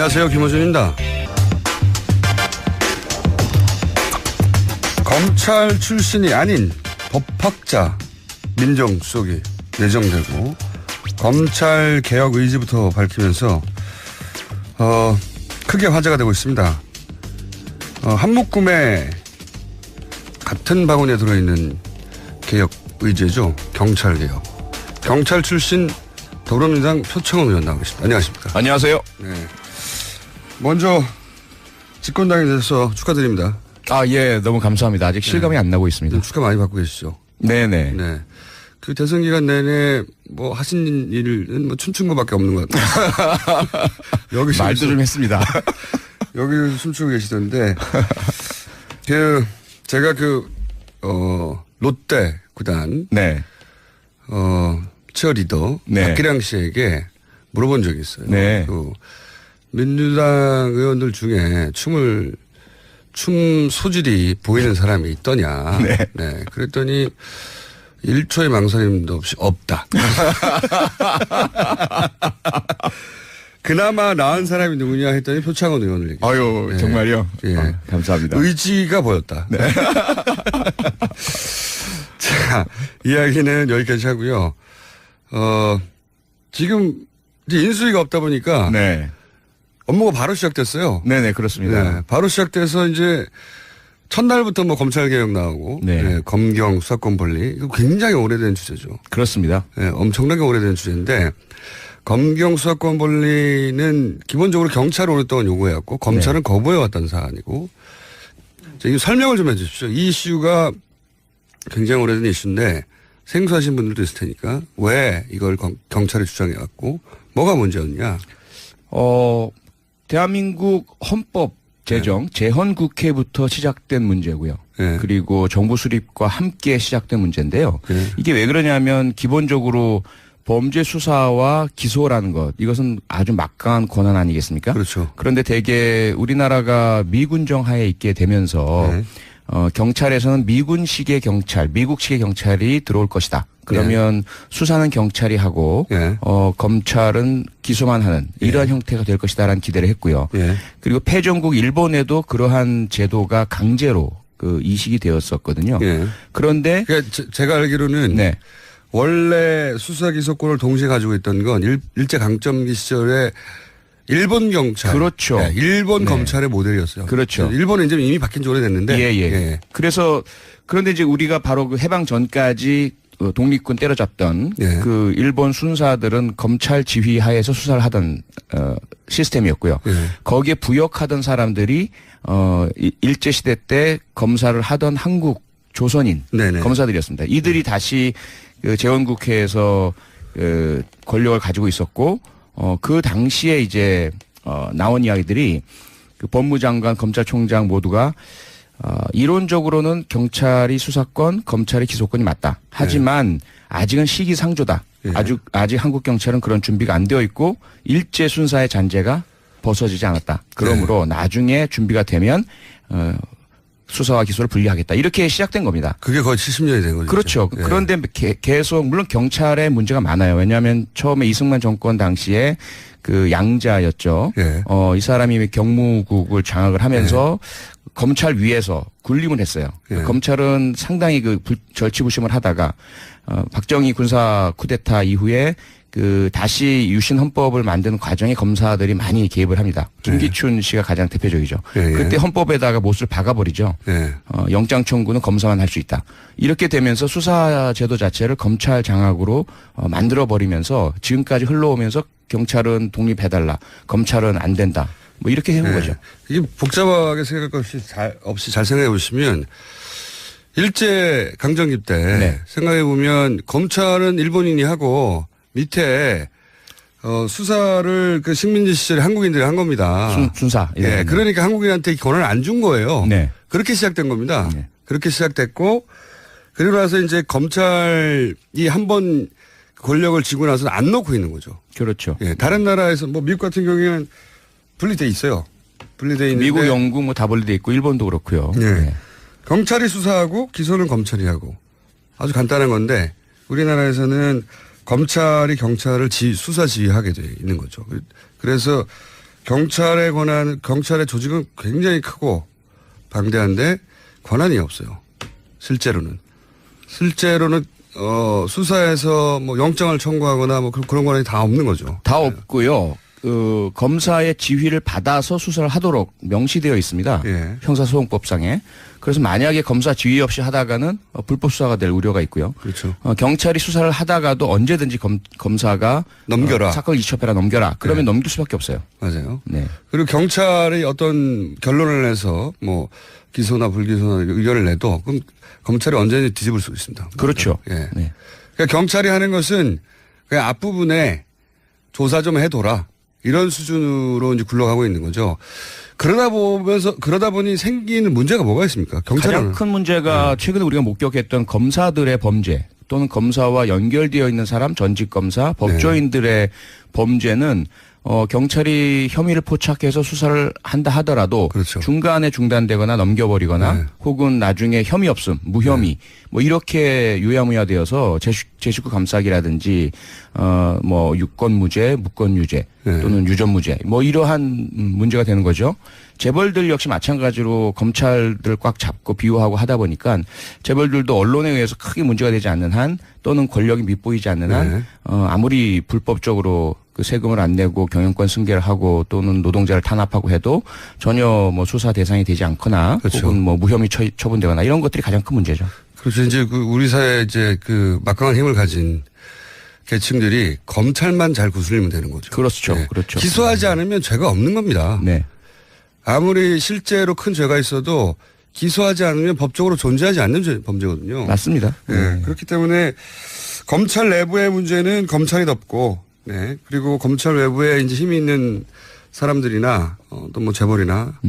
안녕하세요. 김호준입니다. 검찰 출신이 아닌 법학자 민정수석이 내정되고 검찰 개혁 의지부터 밝히면서 크게 화제가 되고 있습니다. 한묶음에 같은 바구니에 들어있는 개혁 의제죠. 경찰 개혁. 경찰 출신 더불어민주당 표창원 의원 나오고 계십니다. 안녕하십니까. 안녕하세요. 네. 먼저 집권당에 대해서 축하드립니다. 예, 너무 감사합니다. 아직 실감이 안 나고 있습니다. 축하 많이 받고 계시죠. 네네. 네. 그 대선 기간 내내 뭐 하신 일은 뭐 춤춘 것밖에 없는 것 같아요. 여기 말도 좀 했습니다. 여기 춤추고 계시던데 제가 롯데 구단 네. 치어리더 네. 박기량 씨에게 물어본 적이 있어요. 네. 민주당 의원들 중에 춤 소질이 보이는 사람이 있더냐. 네. 네. 그랬더니 1초의 망설임도 없이 없다. 그나마 나은 사람이 누구냐 했더니 표창원 의원을 얘기했어요. 아유, 네. 정말요? 예. 감사합니다. 의지가 보였다. 네. 자, 이야기는 여기까지 하고요. 지금 이제 인수위가 없다 보니까 네. 업무가 바로 시작됐어요. 네네, 그렇습니다. 네, 바로 시작돼서 이제 첫날부터 뭐 검찰개혁 나오고 네. 검경 수사권 분리 이거 굉장히 오래된 주제죠. 그렇습니다. 네, 엄청나게 오래된 주제인데 검경 수사권 분리는 기본적으로 경찰이 오랫동안 요구해왔고 검찰은 거부해왔던 사안이고 이 설명을 좀 해 주십시오. 이 이슈가 굉장히 오래된 이슈인데 생소하신 분들도 있을 테니까 왜 이걸 경찰이 주장해왔고 뭐가 문제였냐. 대한민국 헌법 제정 재헌국회부터 시작된 문제고요. 네. 그리고 정부 수립과 함께 시작된 문제인데요. 네. 이게 왜 그러냐면 기본적으로 범죄 수사와 기소라는 것 이것은 아주 막강한 권한 아니겠습니까? 그렇죠. 그런데 대개 우리나라가 미군정 하에 있게 되면서 네. 경찰에서는 미군식의 경찰, 미국식의 경찰이 들어올 것이다. 그러면 수사는 경찰이 하고 네. 검찰은 기소만 하는 이러한 형태가 될 것이다라는 기대를 했고요. 네. 그리고 패전국 일본에도 그러한 제도가 강제로 이식이 되었었거든요. 네. 그런데 그러니까 제가 알기로는 네. 원래 수사 기소권을 동시에 가지고 있던 건 일제 강점기 시절에 일본 경찰. 그렇죠. 네, 일본 네. 검찰의 모델이었어요. 그렇죠. 일본은 이제 이미 바뀐 지 오래됐는데. 예. 그래서 그런데 이제 우리가 바로 그 해방 전까지 독립군 때려잡던 예. 그 일본 순사들은 검찰 지휘 하에서 수사를 하던 시스템이었고요. 예. 거기에 부역하던 사람들이 일제 시대 때 검사를 하던 한국 조선인 네네. 검사들이었습니다. 이들이 다시 그 재헌국회에서 권력을 가지고 있었고 그 당시에 이제 나온 이야기들이 그 법무장관, 검찰총장 모두가 이론적으로는 경찰이 수사권, 검찰이 기소권이 맞다. 하지만 아직은 시기상조다. 예. 아직 한국 경찰은 그런 준비가 안 되어 있고 일제 순사의 잔재가 벗어지지 않았다. 그러므로 나중에 준비가 되면 수사와 기소를 분리하겠다. 이렇게 시작된 겁니다. 그게 거의 70년이 된 거죠. 그렇죠. 예. 그런데 계속 물론 경찰에 문제가 많아요. 왜냐하면 처음에 이승만 정권 당시에 그 양자였죠. 예. 이 사람이 경무국을 장악을 하면서 검찰 위에서 군림을 했어요. 예. 검찰은 상당히 절치부심을 하다가 박정희 군사 쿠데타 이후에 그 다시 유신 헌법을 만드는 과정에 검사들이 많이 개입을 합니다. 김기춘 씨가 가장 대표적이죠. 예. 그때 헌법에다가 못을 박아버리죠. 예. 영장 청구는 검사만 할 수 있다. 이렇게 되면서 수사 제도 자체를 검찰 장악으로 만들어 버리면서 지금까지 흘러오면서 경찰은 독립해달라, 검찰은 안 된다. 뭐 이렇게 해온 거죠. 이게 복잡하게 생각할 것 없이 잘 생각해 보시면 일제 강점기 때 생각해 보면 검찰은 일본인이 하고 밑에 수사를 그 식민지 시절에 한국인들이 한 겁니다. 순사. 예. 그러니까 한국인한테 권한을 안 준 거예요. 네. 그렇게 시작된 겁니다. 네. 그렇게 시작됐고 그리고 나서 이제 검찰이 한번 권력을 쥐고 나서 안 놓고 있는 거죠. 그렇죠. 예. 다른 나라에서 뭐 미국 같은 경우에는 분리돼 있어요. 분리돼 있는데 미국, 영국 뭐 다 분리돼 있고 일본도 그렇고요. 네. 경찰이 수사하고 기소는 검찰이 하고 아주 간단한 건데 우리나라에서는 검찰이 경찰을 수사 지휘하게 돼 있는 거죠. 그래서 경찰의 조직은 굉장히 크고 방대한데 권한이 없어요. 실제로는 수사에서 뭐 영장을 청구하거나 뭐 그런 권한이 다 없는 거죠. 다 없고요. 검사의 지휘를 받아서 수사를 하도록 명시되어 있습니다. 예. 형사소송법상에. 그래서 만약에 검사 지휘 없이 하다가는 불법 수사가 될 우려가 있고요. 그렇죠. 경찰이 수사를 하다가도 언제든지 검사가 넘겨라. 사건을 이첩해라 넘겨라. 그러면 네. 넘길 수밖에 없어요. 맞아요. 네. 그리고 경찰이 어떤 결론을 내서 뭐 기소나 불기소나 의견을 내도 그럼 검찰이 언제든지 뒤집을 수 있습니다. 그렇죠. 예. 네. 그러니까 경찰이 하는 것은 그냥 앞부분에 조사 좀 해둬라. 이런 수준으로 이제 굴러가고 있는 거죠. 그러다 보니 생기는 문제가 뭐가 있습니까? 경찰은. 가장 큰 문제가 최근에 우리가 목격했던 검사들의 범죄 또는 검사와 연결되어 있는 사람, 전직 검사, 법조인들의 범죄는 경찰이 혐의를 포착해서 수사를 한다 하더라도 그렇죠. 중간에 중단되거나 넘겨버리거나 네. 혹은 나중에 혐의 없음, 무혐의 뭐 이렇게 유야무야 되어서 제식구 감싸기라든지 뭐 유권무죄, 무권유죄 또는 유전무죄 뭐 이러한 문제가 되는 거죠. 재벌들 역시 마찬가지로 검찰들 꽉 잡고 비호하고 하다 보니까 재벌들도 언론에 의해서 크게 문제가 되지 않는 한 또는 권력이 밑보이지 않는 한 아무리 불법적으로 그 세금을 안 내고 경영권 승계를 하고 또는 노동자를 탄압하고 해도 전혀 뭐 수사 대상이 되지 않거나 그렇죠. 혹은 뭐 무혐의 처분되거나 이런 것들이 가장 큰 문제죠. 그렇죠. 이제 우리 사회에 이제 막강한 힘을 가진 계층들이 검찰만 잘 구슬리면 되는 거죠. 그렇죠. 네. 그렇죠. 기소하지 않으면 죄가 없는 겁니다. 네. 아무리 실제로 큰 죄가 있어도 기소하지 않으면 법적으로 존재하지 않는 범죄거든요. 맞습니다. 네. 그렇기 때문에 검찰 내부의 문제는 검찰이 덮고, 네. 그리고 검찰 외부에 이제 힘이 있는 사람들이나 또 뭐 재벌이나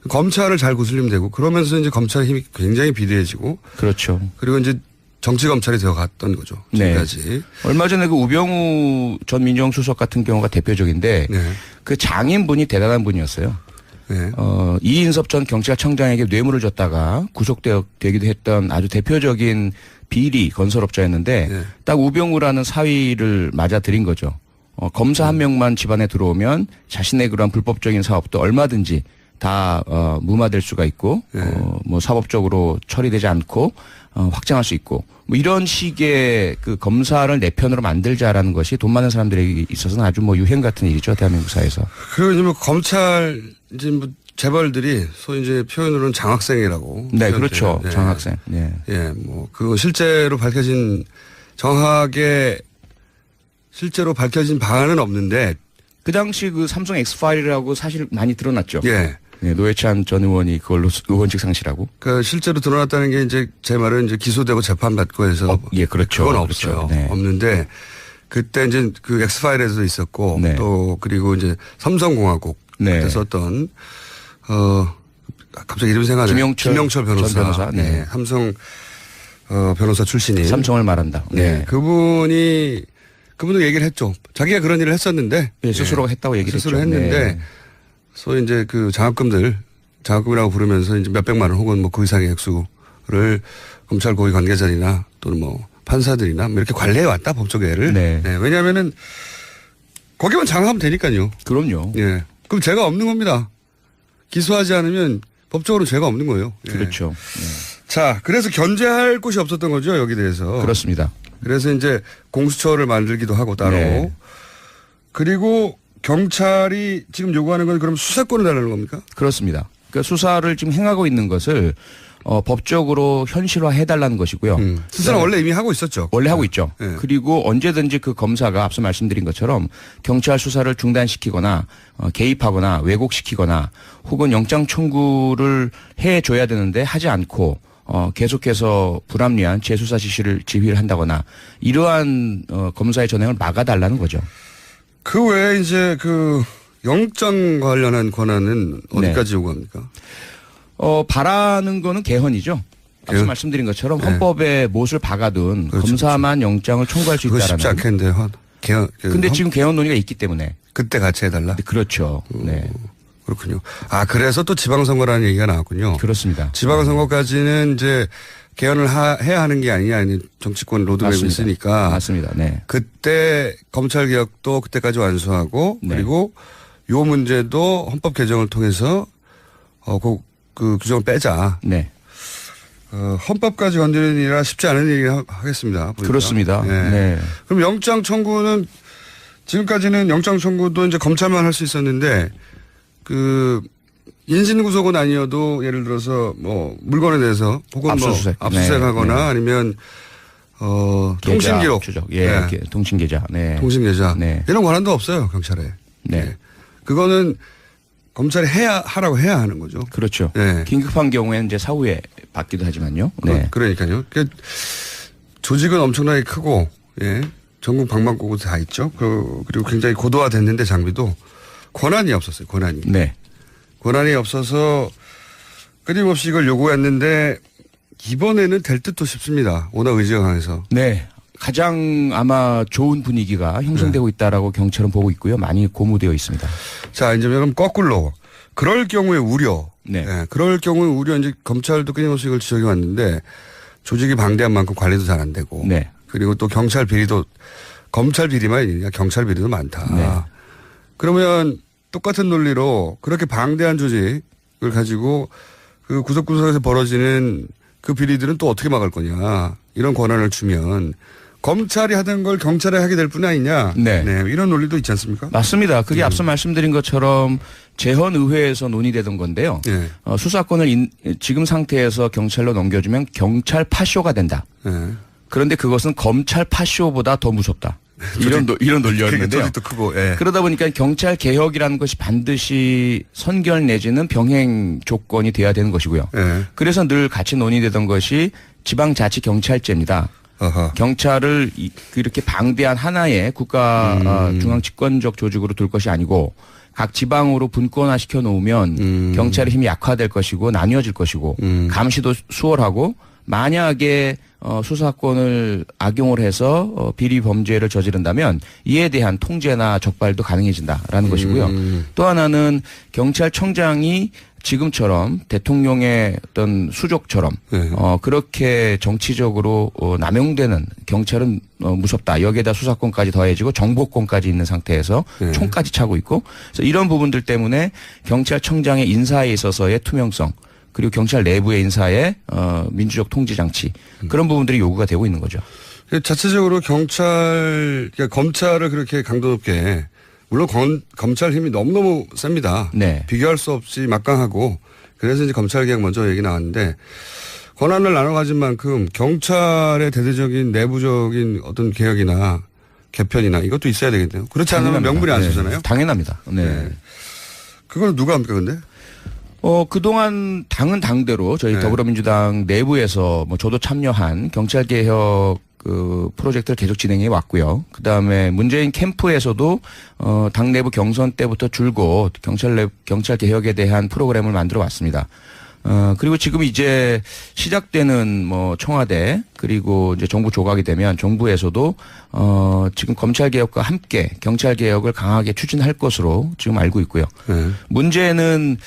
검찰을 잘 구슬리면 되고 그러면서 이제 검찰의 힘이 굉장히 비대해지고 그렇죠. 그리고 이제 정치 검찰이 되어갔던 거죠. 지금까지. 네. 얼마 전에 그 우병우 전 민정수석 같은 경우가 대표적인데 네. 그 장인분이 대단한 분이었어요. 네. 이인섭 전 경찰청장에게 뇌물을 줬다가 구속되기도 했던 아주 대표적인 비리 건설업자였는데 네. 딱 우병우라는 사위를 맞아들인 거죠. 검사 한 명만 집안에 들어오면 자신의 그런 불법적인 사업도 얼마든지 다 무마될 수가 있고 뭐 사법적으로 처리되지 않고 확장할 수 있고 뭐 이런 식의 그 검사를 내 편으로 만들자라는 것이 돈 많은 사람들에게 있어서는 아주 뭐 유행 같은 일이죠 대한민국 사회에서. 그리고 이제 뭐 검찰 이제 뭐 재벌들이 소위 이제 표현으로는 장학생이라고. 네, 그렇죠. 네. 장학생. 네. 예, 뭐 그거 실제로 밝혀진 정확하게 실제로 밝혀진 방안은 없는데 그 당시 그 삼성 엑스파일이라고 사실 많이 드러났죠. 예. 네, 노회찬 전 의원이 그걸로 의원직 상실하고. 그 실제로 드러났다는 게 이제 제 말은 이제 기소되고 재판받고 해서 예, 그렇죠. 그건 그렇죠. 없어요. 네. 없는데 그때 이제 그 엑스파일에도 있었고 네. 또 그리고 이제 삼성공화국 네. 때 썼던 갑자기 이름 생각나네. 김영철 변호사. 전 변호사. 네. 네. 삼성 변호사 출신인. 삼성을 말한다. 네. 네. 그분도 얘기를 했죠. 자기가 그런 일을 했었는데. 네, 스스로가 했다고 얘기를 스스로 했죠. 했는데 네. 소위 이제 그 장학금이라고 부르면서 이제 몇백만 원 혹은 뭐 그 이상의 액수를 검찰 고위 관계자들이나 또는 뭐 판사들이나 뭐 이렇게 관리해 왔다 법조계를. 네. 네. 왜냐하면은 거기만 장악하면 되니까요. 그럼요. 예. 그럼 죄가 없는 겁니다. 기소하지 않으면 법적으로 죄가 없는 거예요. 예. 그렇죠. 네. 자, 그래서 견제할 곳이 없었던 거죠, 여기 대해서. 그렇습니다. 그래서 이제 공수처를 만들기도 하고 따로. 네. 그리고 경찰이 지금 요구하는 건 그럼 수사권을 달라는 겁니까? 그렇습니다. 그러니까 수사를 지금 행하고 있는 것을 법적으로 현실화해달라는 것이고요. 수사는 원래 이미 하고 있었죠. 원래 하고 있죠. 네. 그리고 언제든지 그 검사가 앞서 말씀드린 것처럼 경찰 수사를 중단시키거나 개입하거나 왜곡시키거나 혹은 영장 청구를 해줘야 되는데 하지 않고 계속해서 불합리한 재수사 지휘를 한다거나 이러한 검사의 전횡을 막아달라는 거죠. 그 외에 이제 그 영장 관련한 권한은 어디까지 요구합니까? 바라는 거는 개헌이죠. 앞서 말씀드린 것처럼 헌법에 못을 박아둔 그렇죠, 검사만 영장을 청구할 수 그거 있다라는. 쉽지 않겠는데 근데 지금 개헌 논의가 있기 때문에. 그때 같이 해달라? 그렇죠. 네. 그렇군요. 아, 그래서 또 지방선거라는 얘기가 나왔군요. 그렇습니다. 지방선거까지는 이제 개헌을 해야 하는 게 아니냐, 정치권 로드맵이 있으니까. 맞습니다. 네. 그때 검찰개혁도 그때까지 완수하고 네. 그리고 요 문제도 헌법 개정을 통해서 그 규정을 빼자. 네. 헌법까지 건드리는 일이라 쉽지 않은 얘기 하겠습니다. 보니까. 그렇습니다. 네. 네. 그럼 영장 청구는 지금까지는 영장 청구도 이제 검찰만 할 수 있었는데 그 인신구속은 아니어도 예를 들어서 뭐 물건에 대해서 혹은 압수수색. 뭐 압수수색하거나 네. 아니면 통신기록, 추적. 예, 네. 통신계좌. 네. 통신계좌 네. 이런 권한도 없어요 경찰에. 네. 그거는 검찰이 하라고 해야 하는 거죠. 그렇죠. 네. 긴급한 경우에는 이제 사후에 받기도 하지만요. 네. 그러니까요. 조직은 엄청나게 크고, 예. 전국 방방곡곡 다 있죠. 그리고 굉장히 고도화됐는데 장비도 권한이 없었어요. 권한이. 네. 권한이 없어서 끊임없이 이걸 요구했는데 이번에는 될 듯도 싶습니다. 워낙 의지가 강해서. 네. 가장 아마 좋은 분위기가 형성되고 있다라고 경찰은 보고 있고요. 많이 고무되어 있습니다. 자, 이제 그럼 거꾸로. 그럴 경우에 우려. 네. 예, 그럴 경우에 우려 이제 검찰도 끊임없이 이걸 지적해 왔는데 조직이 방대한 만큼 관리도 잘 안 되고. 네. 그리고 또 경찰 비리도 검찰 비리만 있느냐 경찰 비리도 많다. 네. 그러면 똑같은 논리로 그렇게 방대한 조직을 가지고 그 구석구석에서 벌어지는 그 비리들은 또 어떻게 막을 거냐. 이런 권한을 주면 검찰이 하던 걸 경찰이 하게 될 뿐 아니냐. 네. 이런 논리도 있지 않습니까? 맞습니다. 그게 앞서 말씀드린 것처럼 재헌의회에서 논의되던 건데요. 네. 수사권을 지금 상태에서 경찰로 넘겨주면 경찰 파쇼가 된다. 네. 그런데 그것은 검찰 파쇼보다 더 무섭다. 이런 논리였는데요. 조직도 크고. 예. 그러다 보니까 경찰 개혁이라는 것이 반드시 선결 내지는 병행 조건이 돼야 되는 것이고요. 예. 그래서 늘 같이 논의되던 것이 지방자치경찰제입니다. 어허. 경찰을 이렇게 방대한 하나의 국가 중앙 집권적 조직으로 둘 것이 아니고 각 지방으로 분권화 시켜 놓으면 경찰의 힘이 약화될 것이고 나뉘어질 것이고 감시도 수월하고 만약에 수사권을 악용을 해서 비리 범죄를 저지른다면 이에 대한 통제나 적발도 가능해진다라는 것이고요. 또 하나는 경찰청장이 지금처럼 대통령의 어떤 수족처럼 네. 그렇게 정치적으로 남용되는 경찰은 무섭다. 여기에다 수사권까지 더해지고 정보권까지 있는 상태에서 네. 총까지 차고 있고 그래서 이런 부분들 때문에 경찰청장의 인사에 있어서의 투명성 그리고 경찰 내부의 인사의 민주적 통제 장치 그런 부분들이 요구가 되고 있는 거죠. 자체적으로 그러니까 검찰을 그렇게 강도 높게 물론 검찰 힘이 너무너무 셉니다. 네. 비교할 수 없이 막강하고 그래서 이제 검찰 개혁 먼저 얘기 나왔는데 권한을 나눠 가진 만큼 경찰의 대대적인 내부적인 어떤 개혁이나 개편이나 이것도 있어야 되겠네요. 그렇지 않으면 명분이 안 서잖아요. 네. 당연합니다. 네. 네. 그건 누가 합니까 근데? 그동안 당은 당대로 저희 네. 더불어민주당 내부에서 뭐 저도 참여한 경찰개혁 그 프로젝트를 계속 진행해 왔고요. 그 다음에 문재인 캠프에서도 당 내부 경선 때부터 줄곧 경찰 개혁에 대한 프로그램을 만들어 왔습니다. 그리고 지금 이제 시작되는 뭐 청와대 그리고 이제 정부 조각이 되면 정부에서도 지금 검찰 개혁과 함께 경찰 개혁을 강하게 추진할 것으로 지금 알고 있고요. 네. 문제는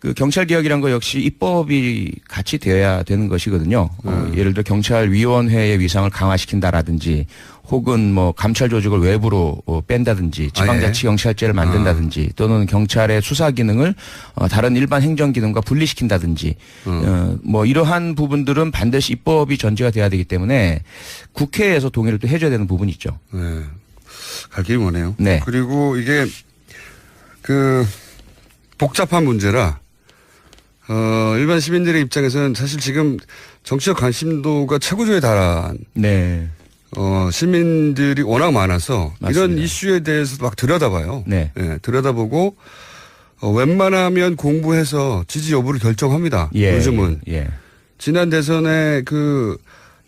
그 경찰개혁이란 거 역시 입법이 같이 되어야 되는 것이거든요. 예를 들어 경찰위원회의 위상을 강화시킨다라든지 혹은 뭐 감찰 조직을 외부로 뺀다든지 지방자치경찰제를 만든다든지 또는 경찰의 수사 기능을 다른 일반 행정 기능과 분리시킨다든지 뭐 이러한 부분들은 반드시 입법이 전제가 돼야 되기 때문에 국회에서 동의를 또 해줘야 되는 부분이 있죠. 네. 갈 길이 머네요. 네. 그리고 이게 그 복잡한 문제라 일반 시민들의 입장에서는 사실 지금 정치적 관심도가 최고조에 달한 네. 시민들이 워낙 많아서 맞습니다. 이런 이슈에 대해서 막 들여다봐요. 네. 예, 들여다보고 웬만하면 공부해서 지지 여부를 결정합니다. 예. 요즘은. 예. 지난 대선에 그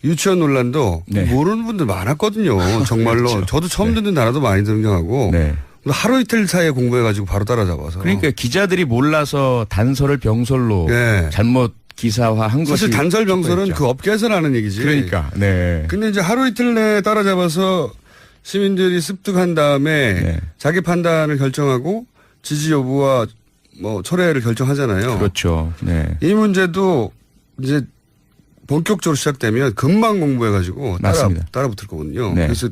유치원 논란도 네. 모르는 분들 많았거든요. 정말로. 그렇죠. 저도 처음 듣는 나라도 많이 등장하고. 네. 하루 이틀 사이에 공부해가지고 바로 따라잡아서. 그러니까 기자들이 몰라서 단서를 병설로 예. 잘못 기사화한 것이 사실 단설 병설은 있죠. 그 업계에서 나는 얘기지. 그러니까 네. 근데 이제 하루 이틀 내에 따라잡아서 시민들이 습득한 다음에 네. 자기 판단을 결정하고 지지 여부와 뭐 철회를 결정하잖아요. 그렇죠. 네. 이 문제도 이제 본격적으로 시작되면 금방 공부해가지고 맞습니다. 따라 붙을 거거든요. 네. 그래서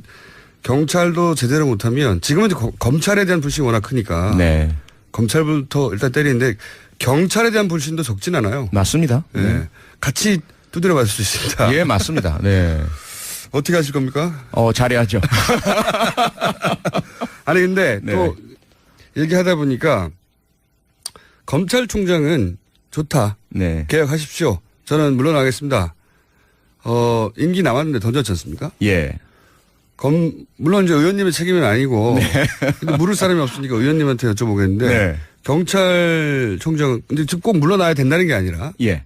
경찰도 제대로 못하면 지금은 이제 검찰에 대한 불신이 워낙 크니까 네. 검찰부터 일단 때리는데 경찰에 대한 불신도 적진 않아요. 맞습니다. 예. 네. 같이 두드려 맞을 수 있습니다. 예, 맞습니다. 네. 어떻게 하실 겁니까? 잘해야죠. 아니 근데 네. 또 얘기하다 보니까 검찰총장은 좋다. 네. 개혁하십시오. 저는 물러나겠습니다. 임기 남았는데 던졌지 않습니까? 예. 물론 이제 의원님의 책임은 아니고 근데 물을 사람이 없으니까 의원님한테 여쭤보겠는데 네. 경찰총장 근데 지금 꼭 물러나야 된다는 게 아니라 예.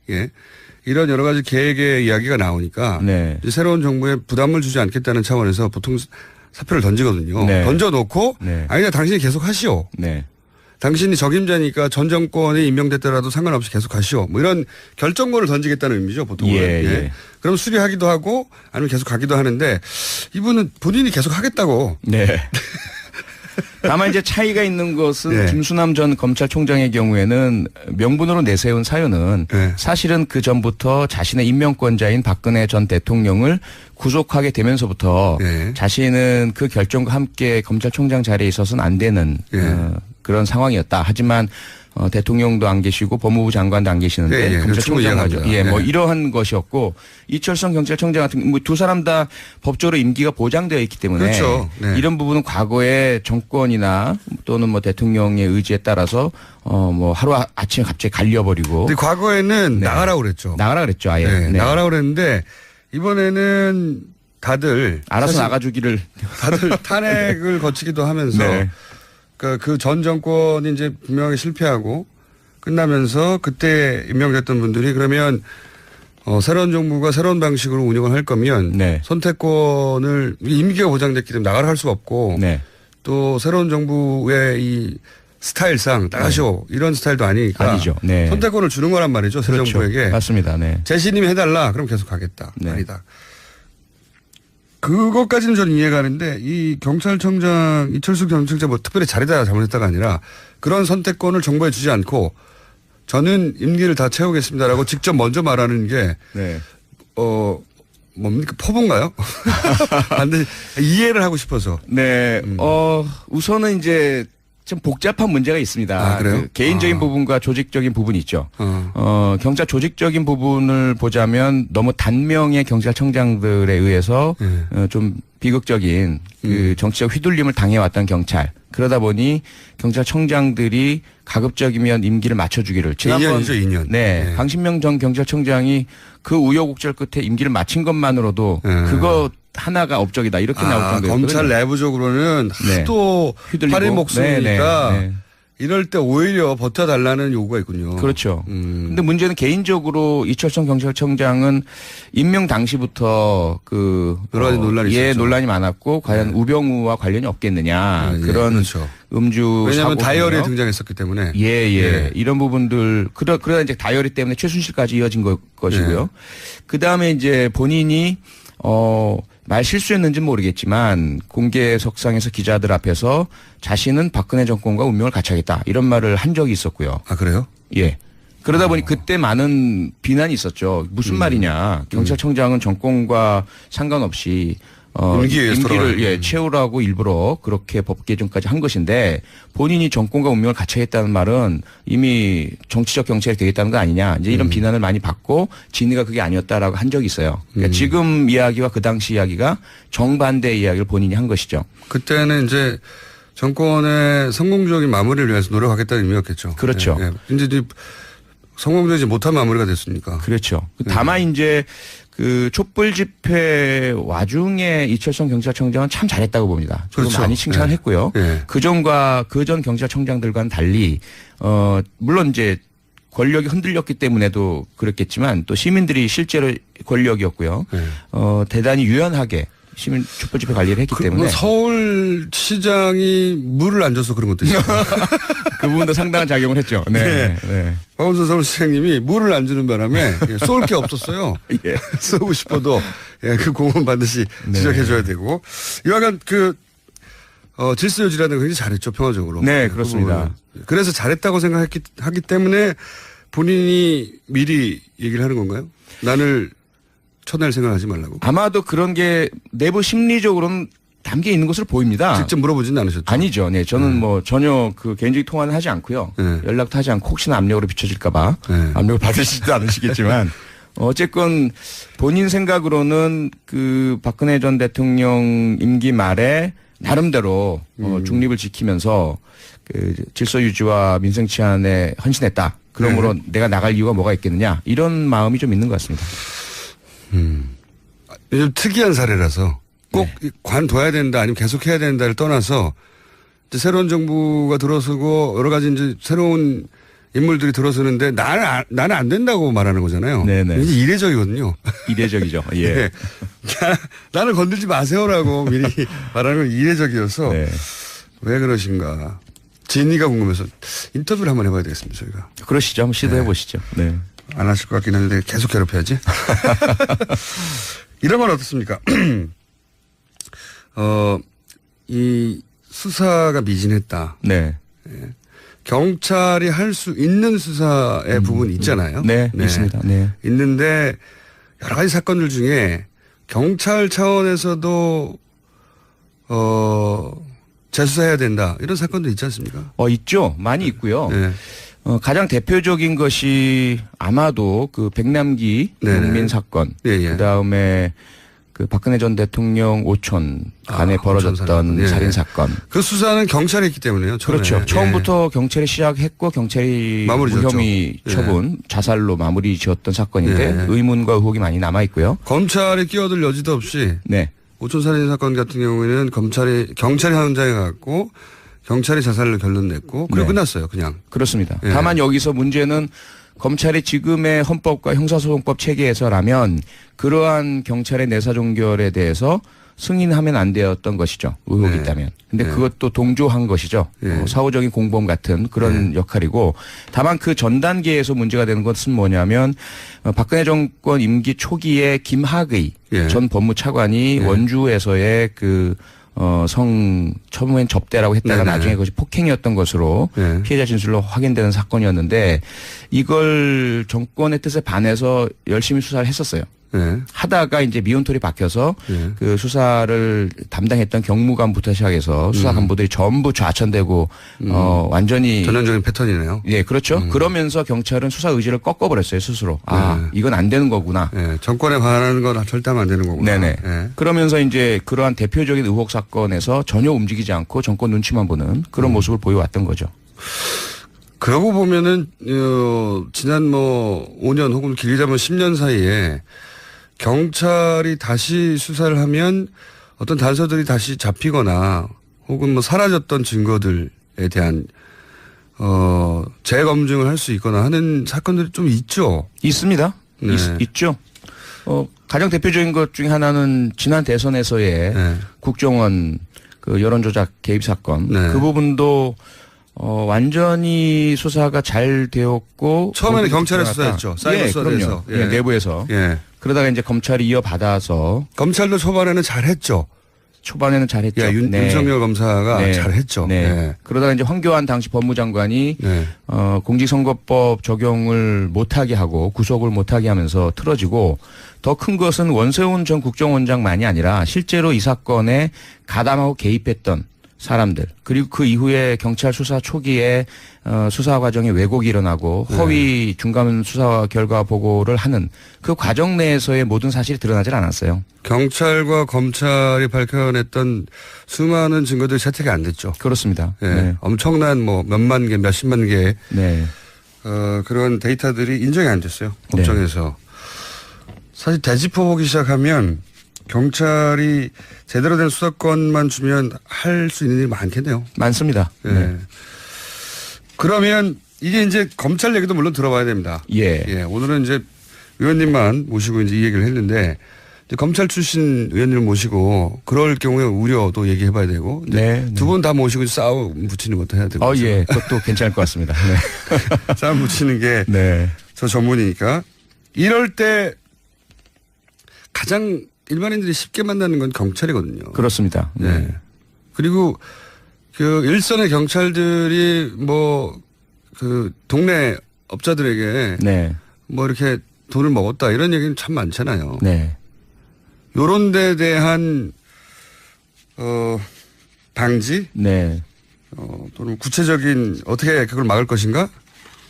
이런 여러 가지 계획의 이야기가 나오니까 네. 이제 새로운 정부에 부담을 주지 않겠다는 차원에서 보통 사표를 던지거든요. 네. 던져놓고 네. 아니다 당신이 계속 하시오. 네. 당신이 적임자니까 전 정권이 임명됐더라도 상관없이 계속 하시오. 뭐 이런 결정권을 던지겠다는 의미죠, 보통은. 예. 그럼 수리하기도 하고 아니면 계속 가기도 하는데 이분은 본인이 계속 하겠다고. 네. 다만 이제 차이가 있는 것은 네. 김수남 전 검찰총장의 경우에는 명분으로 내세운 사유는 네. 사실은 그 전부터 자신의 임명권자인 박근혜 전 대통령을 구속하게 되면서부터 네. 자신은 그 결정과 함께 검찰총장 자리에 있어서는 안 되는 네. 그런 상황이었다. 하지만 대통령도 안 계시고 법무부 장관도 안 계시는데 예, 검찰총장하죠. 예, 뭐 이러한 것이었고 이철성 경찰청장 같은 뭐 두 사람 다 법적으로 임기가 보장되어 있기 때문에 그렇죠. 네. 이런 부분은 과거에 정권이나 또는 뭐 대통령의 의지에 따라서 뭐 하루 아침에 갑자기 갈려버리고 근데 과거에는 네. 나가라고 그랬죠. 나가라 그랬죠. 아예. 네, 네. 나가라고 그랬는데 이번에는 다들 알아서 사실 나가주기를. 다들 탄핵을 거치기도 하면서 네. 그 전 정권이 이제 분명히 실패하고 끝나면서 그때 임명됐던 분들이 그러면 새로운 정부가 새로운 방식으로 운영을 할 거면 네. 선택권을 임기가 보장됐기 때문에 나가라 할 수가 없고 네. 또 새로운 정부의 이 스타일상 따가쇼 이런 스타일도 아니니까 아니죠. 네. 선택권을 주는 거란 말이죠. 새 그렇죠. 정부에게. 맞습니다. 네. 재신임 해달라. 그럼 계속 가겠다. 네. 아니다. 그것까지는 저는 이해가 가는데 이 경찰청장 이철수 경찰청 뭐 특별히 잘했다 잘못했다가 아니라 그런 선택권을 정부에 주지 않고 저는 임기를 다 채우겠습니다라고 직접 먼저 말하는 게 네. 뭡니까 포부인가요? 반드시 이해를 하고 싶어서. 네. 우선은 이제 좀 복잡한 문제가 있습니다. 아, 그래요? 그 개인적인 부분과 조직적인 부분이 있죠. 경찰 조직적인 부분을 보자면 너무 단명의 경찰청장들에 의해서 좀 비극적인 그 정치적 휘둘림을 당해왔던 경찰. 그러다 보니 경찰청장들이 가급적이면 임기를 맞춰주기를. 지난번 2년이죠, 2년. 네. 네. 강신명 전 경찰청장이 그 우여곡절 끝에 임기를 마친 것만으로도 그거 하나가 업적이다. 이렇게 나올 정도였거든요. 검찰 내부적으로는 네. 하도 휘둘리고. 팔이 목숨이니까 네, 네, 네. 이럴 때 오히려 버텨달라는 요구가 있군요. 그렇죠. 근데 문제는 개인적으로 이철성 경찰청장은 임명 당시부터 여러 가지 논란이 있었죠. 논란이 많았고 과연 우병우와 관련이 없겠느냐 예, 그런 그렇죠. 음주 왜냐하면 사고 다이어리에 등요. 등장했었기 때문에. 예. 이런 부분들 그러다 이제 다이어리 때문에 최순실까지 이어진 것이고요. 네. 그 다음에 이제 본인이 말 실수했는지는 모르겠지만 공개석상에서 기자들 앞에서 자신은 박근혜 정권과 운명을 같이 하겠다 이런 말을 한 적이 있었고요. 아 그래요? 예. 그러다 보니 그때 많은 비난이 있었죠. 무슨 말이냐. 경찰청장은 정권과 상관없이 임기를 채우라고 일부러 그렇게 법 개정까지 한 것인데 본인이 정권과 운명을 같이 하겠다는 말은 이미 정치적 경찰이 되겠다는 거 아니냐. 이제 이런 비난을 많이 받고 진위가 그게 아니었다라고 한 적이 있어요. 그러니까 지금 이야기와 그 당시 이야기가 정반대의 이야기를 본인이 한 것이죠. 그때는 이제 정권의 성공적인 마무리를 위해서 노력하겠다는 의미였겠죠. 그렇죠. 예, 예. 이제 성공되지 못한 마무리가 됐으니까. 그렇죠. 다만 이제 그 촛불 집회 와중에 이철성 경찰청장은 참 잘했다고 봅니다. 저도 그렇죠. 많이 칭찬을 했고요. 네. 그전 경찰청장들과는 달리 물론 이제 권력이 흔들렸기 때문에도 그랬겠지만 또 시민들이 실제로 권력이었고요. 네. 대단히 유연하게 시민 촛불 집회 관리를 했기 때문에 서울시장이 물을 안 줘서 그런 것도 있어요. 그 부분도 상당한 작용을 했죠. 네. 네. 박원순 서울시장님이 물을 안 주는 바람에 쏠 게 없었어요. 예. 쏘고 싶어도 그 공은 반드시 지적해줘야 되고 이와간 질서 유지라는 거 굉장히 잘했죠. 평화적으로. 네, 그렇습니다. 그래서 잘했다고 생각하기 때문에 본인이 미리 얘기를 하는 건가요? 나를 쳐낼 생각하지 말라고. 아마도 그런 게 내부 심리적으로는 담겨 있는 것으로 보입니다. 직접 물어보지는 않으셨죠? 아니죠. 네, 저는 뭐 전혀 그 개인적인 통화는 하지 않고요. 네. 연락도 하지 않고 혹시나 압력으로 비춰질까봐 네. 압력을 받으시지도 않으시겠지만 어쨌건 본인 생각으로는 그 박근혜 전 대통령 임기 말에 나름대로 중립을 지키면서 그 질서 유지와 민생 치안에 헌신했다. 그러므로 내가 나갈 이유가 뭐가 있겠느냐. 이런 마음이 좀 있는 것 같습니다. 요즘 특이한 사례라서 꼭 관둬야 된다 아니면 계속해야 된다를 떠나서 이제 새로운 정부가 들어서고 여러 가지 이제 새로운 인물들이 들어서는데 나는 안 된다고 말하는 거잖아요. 네네. 이제 이례적이거든요. 이례적이죠. 예. 네. 나를 건들지 마세요라고 미리 말하는 건 이례적이어서 네. 왜 그러신가. 진위가 궁금해서 인터뷰를 한번 해봐야 되겠습니다. 저희가. 그러시죠. 한번 시도해 보시죠. 네. 안 하실 것 같긴 한데 계속 괴롭혀야지. 이런 건 어떻습니까? 이 수사가 미진했다. 네. 경찰이 할 수 있는 수사의 부분이 있잖아요. 네, 있습니다. 네. 있는데 여러 가지 사건들 중에 경찰 차원에서도 재수사해야 된다. 이런 사건도 있지 않습니까? 있죠. 많이 있고요. 네. 가장 대표적인 것이 아마도 그 백남기 네네. 농민 사건. 예. 그다음에 그 박근혜 전 대통령 오촌 간에 오촌 벌어졌던 사건. 예. 살인 사건. 그 수사는 경찰이 했기 때문에요. 처음에. 그렇죠. 예. 처음부터 경찰이 시작했고 경찰이 마무리 지었죠. 무혐의 처분, 자살로 마무리 지었던 사건인데 예. 의문과 의혹이 많이 남아 있고요. 검찰이 끼어들 여지도 없이 네. 오촌 살인 사건 같은 경우에는 경찰이 현장에 갔고 경찰이 자살을 결론 냈고 그리고 네. 끝났어요. 그냥. 그렇습니다. 예. 다만 여기서 문제는 검찰이 지금의 헌법과 형사소송법 체계에서라면 그러한 경찰의 내사종결에 대해서 승인하면 안 되었던 것이죠. 의혹이 네. 있다면. 근데 네. 그것도 동조한 것이죠. 네. 사후적인 공범 같은 그런 역할이고 다만 그 전 단계에서 문제가 되는 것은 뭐냐면 박근혜 정권 임기 초기에 김학의 전 법무차관이 원주에서의 그 처음엔 접대라고 했다가 네네. 나중에 그것이 폭행이었던 것으로 피해자 진술로 확인되는 사건이었는데 이걸 정권의 뜻에 반해서 열심히 수사를 했었어요. 하다가 이제 미온털이 박혀서 그 수사를 담당했던 경무관부터 시작해서 수사 간부들이 전부 좌천되고 완전히 전형적인 패턴이네요. 예, 그렇죠. 그러면서 경찰은 수사 의지를 꺾어버렸어요 스스로. 이건 안 되는 거구나. 정권에 반하는 건 절대 하면 안 되는 거구나. 네네. 그러면서 이제 그러한 대표적인 의혹 사건에서 전혀 움직이지 않고 정권 눈치만 보는 그런 모습을 보여왔던 거죠. 그러고 보면은 지난 5년 혹은 길게자면 10년 사이에 경찰이 다시 수사를 하면 어떤 단서들이 다시 잡히거나 혹은 사라졌던 증거들에 대한 재검증을 할 수 있거나 하는 사건들이 좀 있죠. 있습니다. 네. 있죠. 가장 대표적인 것 중에 하나는 지난 대선에서의 국정원 그 여론조작 개입 사건. 그 부분도 완전히 수사가 잘 되었고 처음에는 경찰에 수사했죠. 사이버 수사에서. 그럼요. 내부에서. 그러다가 이제 검찰이 이어받아서 검찰도 초반에는 잘했죠. 초반에는 잘했죠. 윤석열 검사가 잘했죠. 그러다가 이제 황교안 당시 법무장관이 공직선거법 적용을 못하게 하고 구속을 못하게 하면서 틀어지고 더 큰 것은 원세훈 전 국정원장만이 아니라 실제로 이 사건에 가담하고 개입했던 사람들 그리고 그 이후에 경찰 수사 초기에 수사 과정에 왜곡이 일어나고 허위 중간 수사 결과 보고를 하는 그 과정 내에서의 모든 사실이 드러나질 않았어요. 경찰과 검찰이 밝혀냈던 수많은 증거들이 채택이 안 됐죠. 그렇습니다. 엄청난 몇만 개, 몇십만 개의 그런 데이터들이 인정이 안 됐어요. 법정에서. 사실 되짚어보기 시작하면 경찰이 제대로 된 수사권만 주면 할 수 있는 일이 많겠네요. 많습니다. 그러면 이게 이제 검찰 얘기도 물론 들어봐야 됩니다. 오늘은 이제 의원님만 모시고 이제 이 얘기를 했는데 이제 검찰 출신 의원님을 모시고 그럴 경우에 우려도 얘기해 봐야 되고 두 분 다 모시고 싸움 붙이는 것도 해야 되고. 그것도 괜찮을 것 같습니다. 싸움 붙이는 게 저 전문이니까 이럴 때 가장 일반인들이 쉽게 만나는 건 경찰이거든요. 그렇습니다. 그리고 그 일선의 경찰들이 그 동네 업자들에게 이렇게 돈을 먹었다 이런 얘기는 참 많잖아요. 요런 데 대한 방지 네. 또는 구체적인 어떻게 그걸 막을 것인가?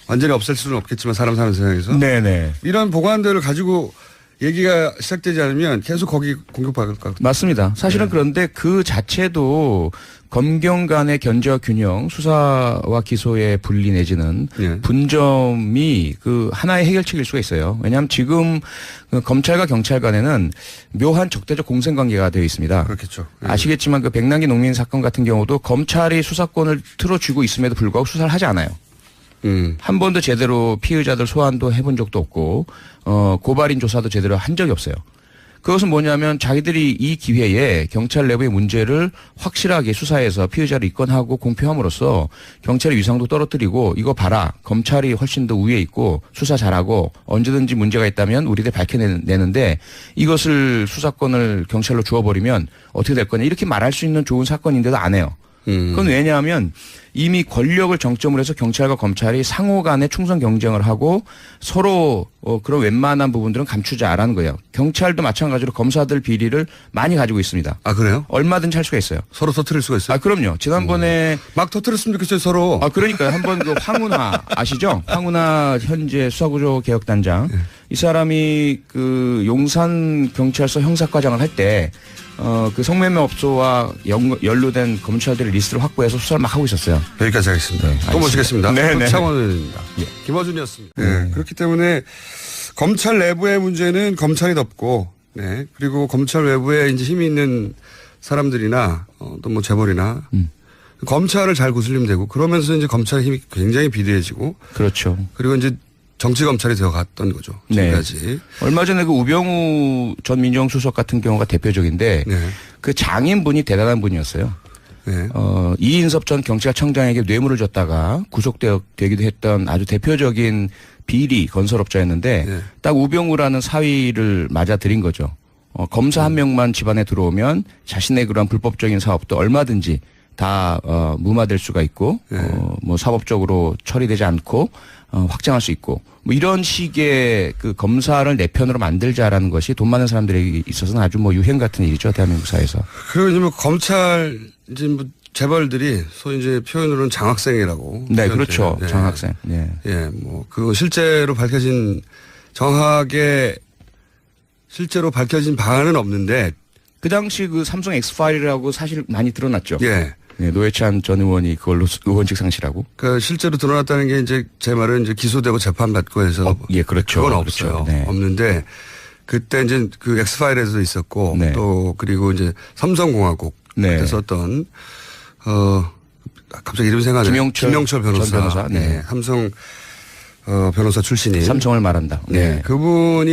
완전히 없앨 수는 없겠지만 사람 사는 세상에서 네네. 이런 보관들을 가지고 얘기가 시작되지 않으면 계속 거기 공격받을 것 같아요. 맞습니다. 사실은 네. 그런데 그 자체도 검경 간의 견제와 균형, 수사와 기소의 분리 내지는 네. 분점이 그 하나의 해결책일 수가 있어요. 왜냐하면 지금 그 검찰과 경찰 간에는 묘한 적대적 공생관계가 되어 있습니다. 그렇겠죠. 네. 아시겠지만 그 백남기 농민 사건 같은 경우도 검찰이 수사권을 틀어쥐고 있음에도 불구하고 수사를 하지 않아요. 한 번도 제대로 피의자들 소환도 해본 적도 없고 고발인 조사도 제대로 한 적이 없어요. 그것은 뭐냐면 자기들이 이 기회에 경찰 내부의 문제를 확실하게 수사해서 피의자를 입건하고 공표함으로써 경찰의 위상도 떨어뜨리고 이거 봐라. 검찰이 훨씬 더 우위에 있고 수사 잘하고 언제든지 문제가 있다면 우리들 밝혀내는데 이것을 수사권을 경찰로 주어버리면 어떻게 될 거냐 이렇게 말할 수 있는 좋은 사건인데도 안 해요. 그건 왜냐하면 이미 권력을 정점으로 해서 경찰과 검찰이 상호 간에 충성 경쟁을 하고 서로 그런 웬만한 부분들은 감추자라는 거예요. 경찰도 마찬가지로 검사들 비리를 많이 가지고 있습니다. 아, 그래요? 얼마든지 할 수가 있어요. 서로 터뜨릴 수가 있어요? 아, 그럼요. 지난번에 막 터뜨렸으면 좋겠어요, 서로. 아, 그러니까요. 한번 그 황운하 아시죠? 황운하 현재 수사구조 개혁단장. 이 사람이 그 용산 경찰서 형사과장을 할 때 그 성매매업소와 연루된 검찰들의 리스트를 확보해서 수사를 막 하고 있었어요. 여기까지 하겠습니다. 네, 또 모시겠습니다. 네네. 차원입니다. 김어준이었습니다. 네. 그렇기 때문에 검찰 내부의 문제는 검찰이 덮고, 네. 그리고 검찰 외부에 이제 힘이 있는 사람들이나 또 뭐 재벌이나 검찰을 잘 구슬리면 되고 그러면서 이제 검찰의 힘이 굉장히 비대해지고 그렇죠. 그리고 이제 정치 검찰이 되어갔던 거죠. 지금까지. 네. 얼마 전에 그 우병우 전 민정수석 같은 경우가 대표적인데 네. 그 장인분이 대단한 분이었어요. 네. 이인섭 전 경찰청장에게 뇌물을 줬다가 구속되기도 했던 아주 대표적인 비리 건설업자였는데 네. 딱 우병우라는 사위를 맞아들인 거죠. 검사 한 명만 집안에 들어오면 자신의 그런 불법적인 사업도 얼마든지 다 무마될 수가 있고 네. 뭐 사법적으로 처리되지 않고 확장할 수 있고 뭐 이런 식의 그 검사를 내 편으로 만들자라는 것이 돈 많은 사람들에게 있어서는 아주 뭐 유행 같은 일이죠 대한민국 사회에서. 그리고 이제 뭐 검찰 이제 뭐 재벌들이 소위 이제 표현으로는 장학생이라고. 네, 그렇죠. 네. 장학생. 네. 예, 뭐 그 실제로 밝혀진 정확하게 실제로 밝혀진 방안은 없는데. 그 당시 그 삼성 엑스파일이라고 사실 많이 드러났죠. 예. 네, 노회찬 전 의원이 그걸로 의원직 상실하고. 그 실제로 드러났다는 게 이제 제 말은 이제 기소되고 재판받고 해서. 예, 그렇죠. 그건 그렇죠. 없어요. 네. 없는데 그때 이제 그 엑스파일에도 있었고 네. 또 그리고 이제 삼성공화국 네. 그때 썼던 갑자기 이름 생각나요. 김영철 변호사. 전 변호사. 네. 네. 삼성 변호사 출신인. 삼성을 말한다. 네. 그분도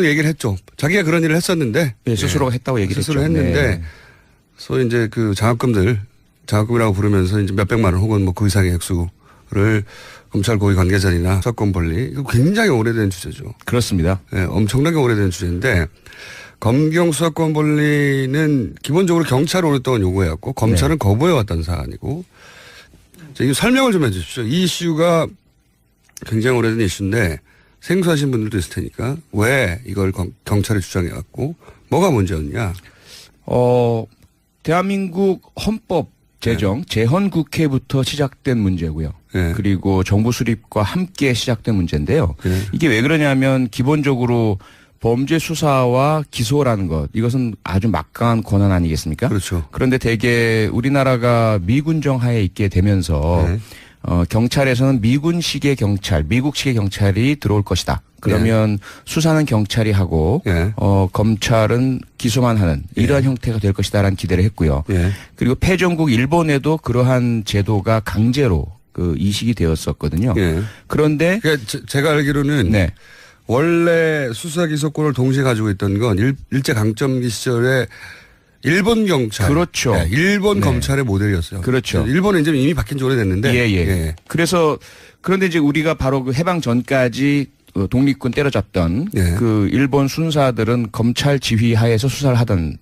얘기를 했죠. 자기가 그런 일을 했었는데. 네, 스스로가 했다고 얘기를 스스로 했죠. 했는데. 네. 소위 이제 그 장학금이라고 부르면서 이제 몇백만 원 혹은 뭐 그 이상의 액수를 검찰 고위 관계자들이나 사건 벌리. 이거 굉장히 오래된 주제죠. 그렇습니다. 네, 엄청나게 오래된 주제인데 검경 수사권 벌리는 기본적으로 경찰이 오랫동안 요구해왔고 검찰은 거부해왔던 사안이고 이 설명을 좀 해 주십시오. 이 이슈가 굉장히 오래된 이슈인데 생소하신 분들도 있을 테니까 왜 이걸 경찰이 주장해왔고 뭐가 문제였냐. 대한민국 헌법 제정 재헌국회부터 시작된 문제고요. 네. 그리고 정부 수립과 함께 시작된 문제인데요. 네. 이게 왜 그러냐면 기본적으로 범죄 수사와 기소라는 것 이것은 아주 막강한 권한 아니겠습니까? 그렇죠. 그런데 대개 우리나라가 미군정 하에 있게 되면서 네. 경찰에서는 미군식의 경찰, 미국식의 경찰이 들어올 것이다. 그러면 수사는 경찰이 하고 네. 검찰은 기소만 하는 이러한 형태가 될 것이다라는 기대를 했고요. 네. 그리고 패전국 일본에도 그러한 제도가 강제로 그 이식이 되었었거든요. 네. 그런데 그러니까 제가 알기로는 네. 원래 수사 기소권을 동시에 가지고 있던 건 일제 강점기 시절에 일본 경찰, 그렇죠. 네, 일본 네. 검찰의 모델이었어요. 그렇죠. 일본은 이제 이미 바뀐 지 오래됐는데. 예. 그래서 그런데 이제 우리가 바로 그 해방 전까지 독립군 때려잡던 예. 그 일본 순사들은 검찰 지휘 하에서 수사를 하던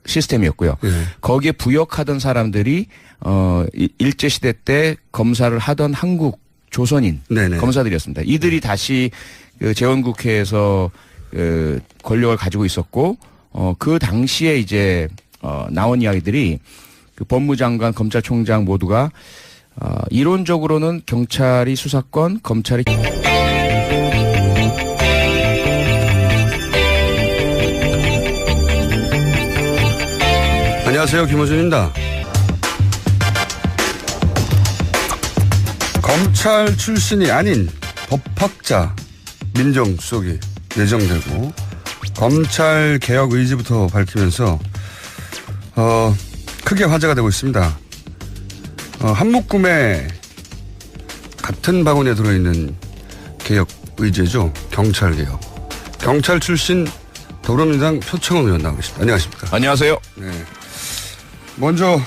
시스템이었고요. 예. 거기에 부역하던 사람들이 일제 시대 때 검사를 하던 한국 조선인 네네. 검사들이었습니다. 이들이 다시 그 재헌국회에서 권력을 가지고 있었고 그 당시에 이제 나온 이야기들이 그 법무장관, 검찰총장 모두가 이론적으로는 경찰이 수사권, 검찰이 안녕하세요. 김호준입니다. 검찰 출신이 아닌 법학자 민정수석이 내정되고 검찰 개혁 의지부터 밝히면서 크게 화제가 되고 있습니다. 한묶음에 같은 바구니에 들어있는 개혁 의제죠. 경찰 개혁. 경찰 출신 더불어민주당 표창원 의원 나오고 계십니다. 안녕하십니까. 안녕하세요. 네. 먼저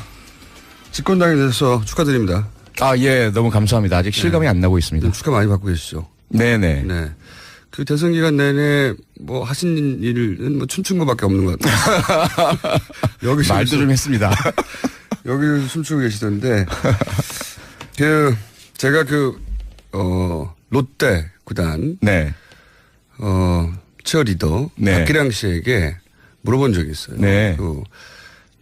집권당에 대해서 축하드립니다. 예, 너무 감사합니다. 아직 실감이 안 나고 있습니다. 축하 많이 받고 계시죠. 네네. 네. 그 대선 기간 내내 뭐 하신 일은 뭐 춤춘 것밖에 없는 것 같아요. 여기 말도 좀 했습니다. 여기 춤추고 계시던데 제가 롯데 구단 네. 치어리더 네. 박기량 씨에게 물어본 적이 있어요. 네. 그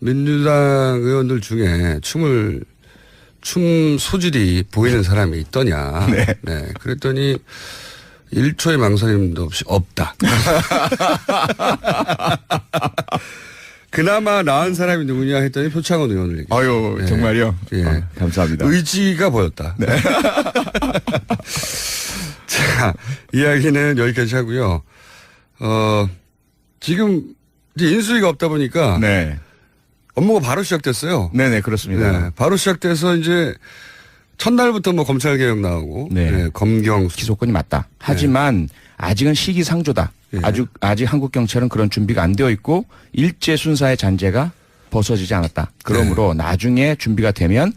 민주당 의원들 중에 춤 소질이 보이는 사람이 있더냐. 네. 그랬더니 1초의 망설임도 없이 없다. 그나마 나은 사람이 누구냐 했더니 표창원 의원을 얘기했어요. 아유, 네. 정말요? 예. 감사합니다. 의지가 보였다. 네. 자, 이야기는 여기까지 하고요. 지금 이제 인수위가 없다 보니까 네. 업무가 바로 시작됐어요. 네네, 그렇습니다. 네, 바로 시작돼서 이제 첫날부터 뭐 검찰개혁 나오고, 네. 검경 기소권이 맞다. 하지만 아직은 시기상조다. 예. 아직 한국 경찰은 그런 준비가 안 되어 있고 일제 순사의 잔재가 벗어지지 않았다. 그러므로 나중에 준비가 되면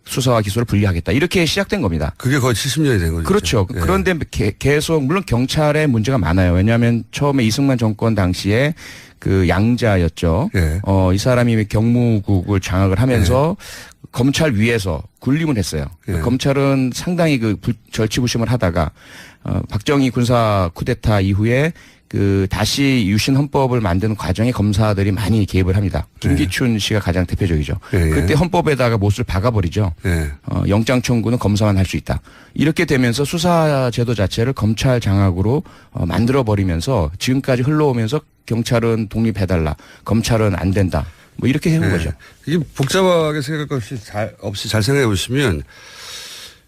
수사와 기소를 분리하겠다. 이렇게 시작된 겁니다. 그게 거의 70년이 된 거죠. 그렇죠. 예. 그런데 계속 물론 경찰에 문제가 많아요. 왜냐하면 처음에 이승만 정권 당시에 그 양자였죠. 예. 이 사람이 경무국을 장악을 하면서 검찰 위에서 군림을 했어요. 예. 검찰은 상당히 절치부심을 하다가 박정희 군사 쿠데타 이후에 다시 유신 헌법을 만드는 과정에 검사들이 많이 개입을 합니다. 김기춘 씨가 가장 대표적이죠. 예. 그때 헌법에다가 못을 박아버리죠. 예. 영장 청구는 검사만 할 수 있다. 이렇게 되면서 수사 제도 자체를 검찰 장악으로 만들어 버리면서 지금까지 흘러오면서 경찰은 독립해달라, 검찰은 안 된다. 뭐 이렇게 해온 거죠. 이게 복잡하게 생각할 것 없이 잘 생각해 보시면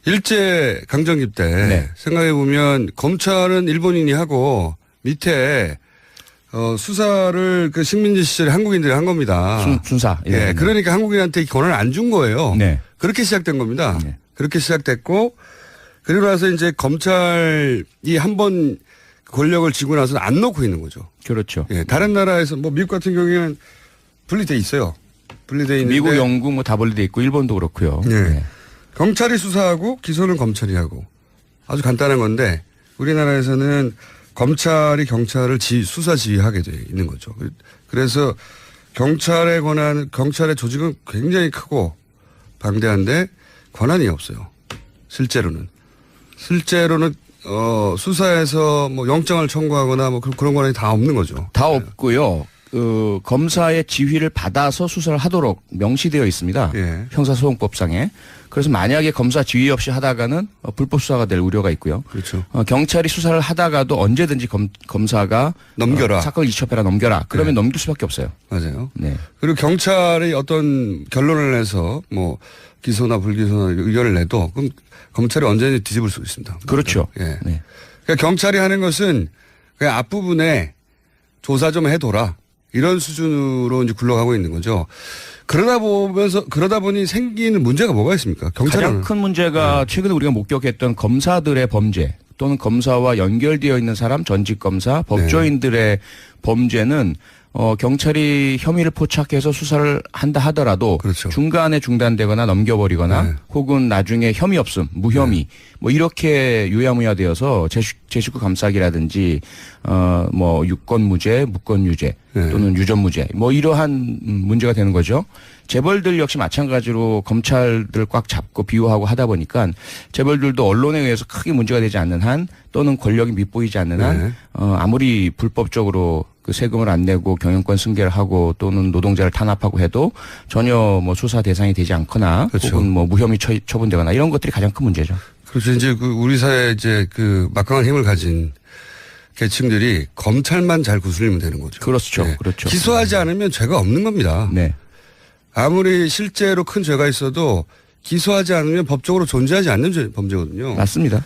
일제 강점기 때 생각해 보면 검찰은 일본인이 하고 밑에 수사를 그 식민지 시절에 한국인들이 한 겁니다. 순사. 예. 그러니까 한국인한테 권한을 안 준 거예요. 네. 그렇게 시작된 겁니다. 네. 그렇게 시작됐고 그리고 나서 이제 검찰이 한번 권력을 쥐고 나서는 안 놓고 있는 거죠. 그렇죠. 예. 다른 나라에서 뭐 미국 같은 경우에는 분리돼 있어요. 분리돼 있는데 미국, 영국 뭐 다 분리돼 있고 일본도 그렇고요. 예. 네. 경찰이 수사하고 기소는 검찰이 하고 아주 간단한 건데 우리나라에서는 검찰이 경찰을 수사 지휘하게 돼 있는 거죠. 그래서 경찰의 경찰의 조직은 굉장히 크고 방대한데 권한이 없어요. 실제로는 수사에서 뭐 영장을 청구하거나 뭐 그런 권한이 다 없는 거죠. 다 없고요. 검사의 지휘를 받아서 수사를 하도록 명시되어 있습니다. 예. 형사소송법상에. 그래서 만약에 검사 지휘 없이 하다가는 불법 수사가 될 우려가 있고요. 그렇죠. 경찰이 수사를 하다가도 언제든지 검사가 넘겨라. 사건을 이첩해라 넘겨라. 그러면 넘길 수밖에 없어요. 맞아요. 네. 그리고 경찰이 어떤 결론을 내서 뭐 기소나 불기소나 의견을 내도 그럼 검찰이 언제든지 뒤집을 수 있습니다. 그렇죠. 예. 네. 그러니까 경찰이 하는 것은 그냥 앞부분에 조사 좀 해둬라. 이런 수준으로 이제 굴러가고 있는 거죠. 그러다 보니 생기는 문제가 뭐가 있습니까? 경찰은. 가장 큰 문제가 최근에 우리가 목격했던 검사들의 범죄 또는 검사와 연결되어 있는 사람, 전직 검사, 법조인들의 범죄는 경찰이 혐의를 포착해서 수사를 한다 하더라도 그렇죠. 중간에 중단되거나 넘겨버리거나 혹은 나중에 혐의 없음, 무혐의 뭐 이렇게 유야무야 되어서 제19 감싸기라든지 뭐 유권무죄, 무권유죄 또는 유전무죄 뭐 이러한 문제가 되는 거죠. 재벌들 역시 마찬가지로 검찰들 꽉 잡고 비호하고 하다 보니까 재벌들도 언론에 의해서 크게 문제가 되지 않는 한 또는 권력이 밉보이지 않는 한 네. 아무리 불법적으로 그 세금을 안 내고 경영권 승계를 하고 또는 노동자를 탄압하고 해도 전혀 뭐 수사 대상이 되지 않거나 그렇죠. 혹은 뭐 무혐의 처분되거나 이런 것들이 가장 큰 문제죠. 그렇죠. 이제 그 우리 사회 이제 그 막강한 힘을 가진 계층들이 검찰만 잘 구슬리면 되는 거죠. 그렇죠. 네. 그렇죠. 기소하지 않으면 죄가 없는 겁니다. 네. 아무리 실제로 큰 죄가 있어도 기소하지 않으면 법적으로 존재하지 않는 범죄거든요. 맞습니다.